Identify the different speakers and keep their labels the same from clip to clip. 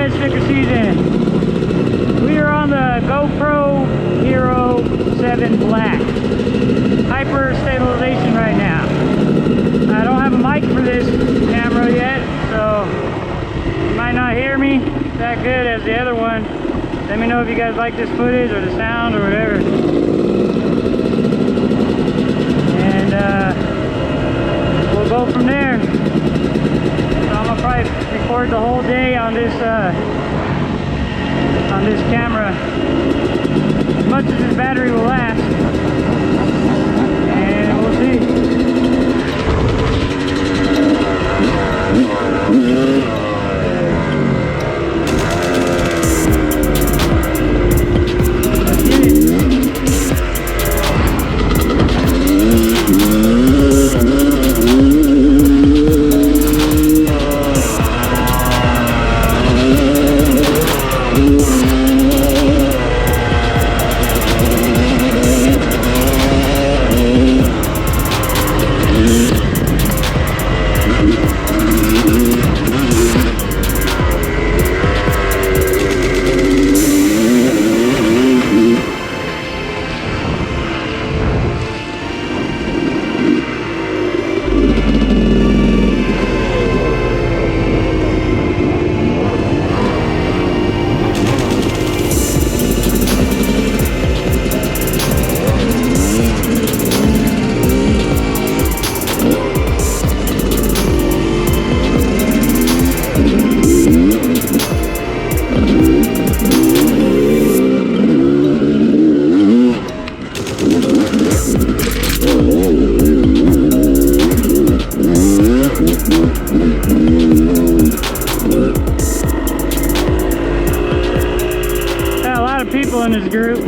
Speaker 1: red sticker season. We are on the GoPro Hero 7 Black. Hyper stabilization right now. I don't have a mic for this camera yet, so you might not hear me that good as the other one. Let me know if you guys like this footage or the sound or whatever. And we'll go from there. So I'm gonna probably record the whole day on this camera, as much as this battery will last, and we'll see. Got a lot of people in this group.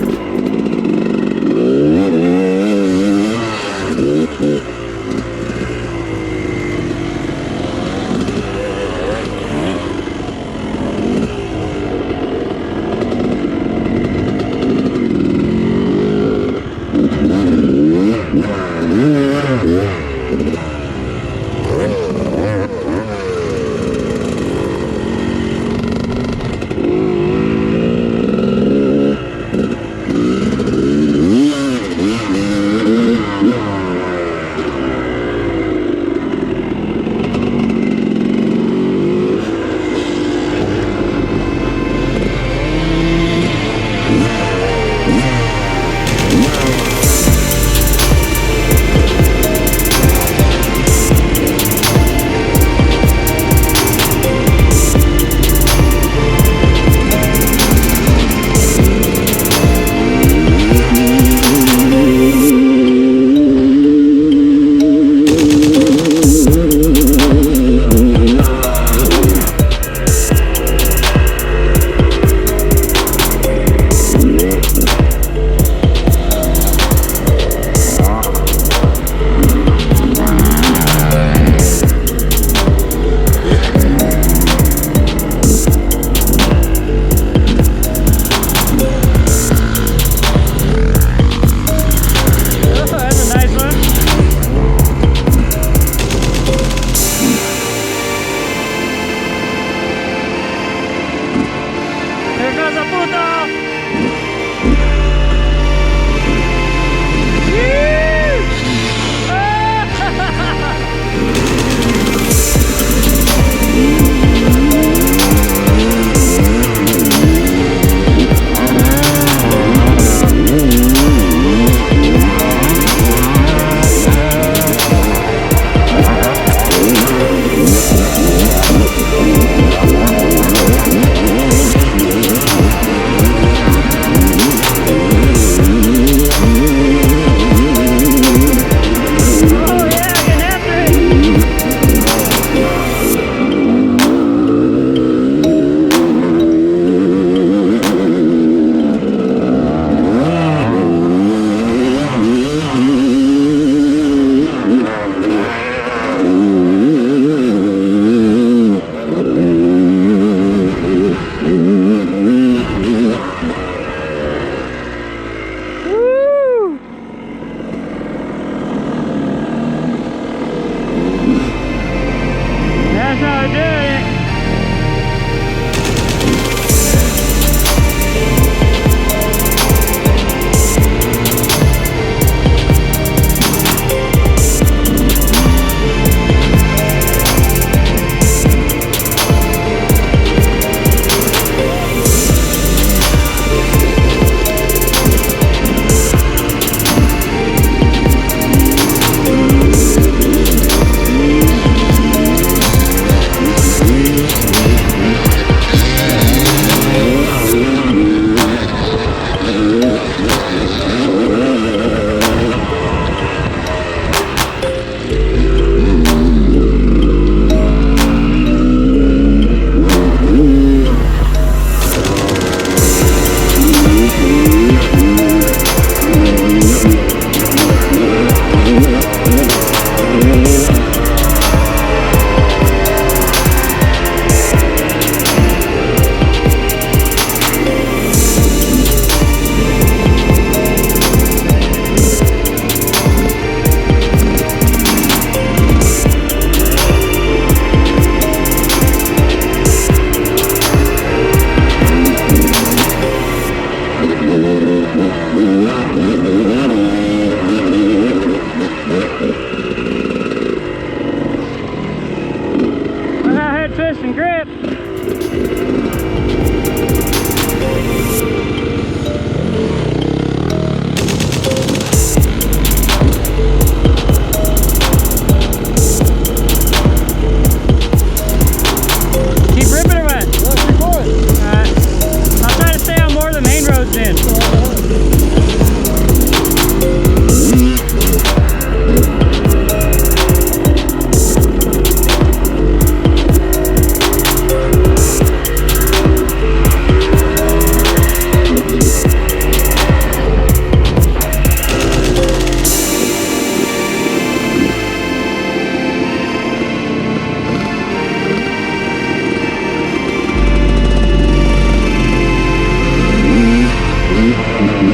Speaker 1: Got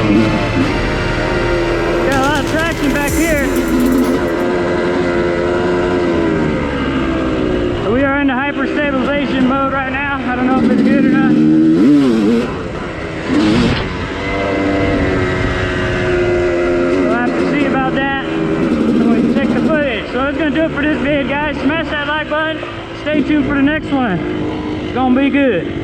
Speaker 1: a lot of traction back here. We are in the hyper stabilization mode right now. I don't know if it's good or not. We'll have to see about that when we check the footage. So that's gonna do it for this vid, guys. Smash that like button. Stay tuned for the next one. It's gonna be good.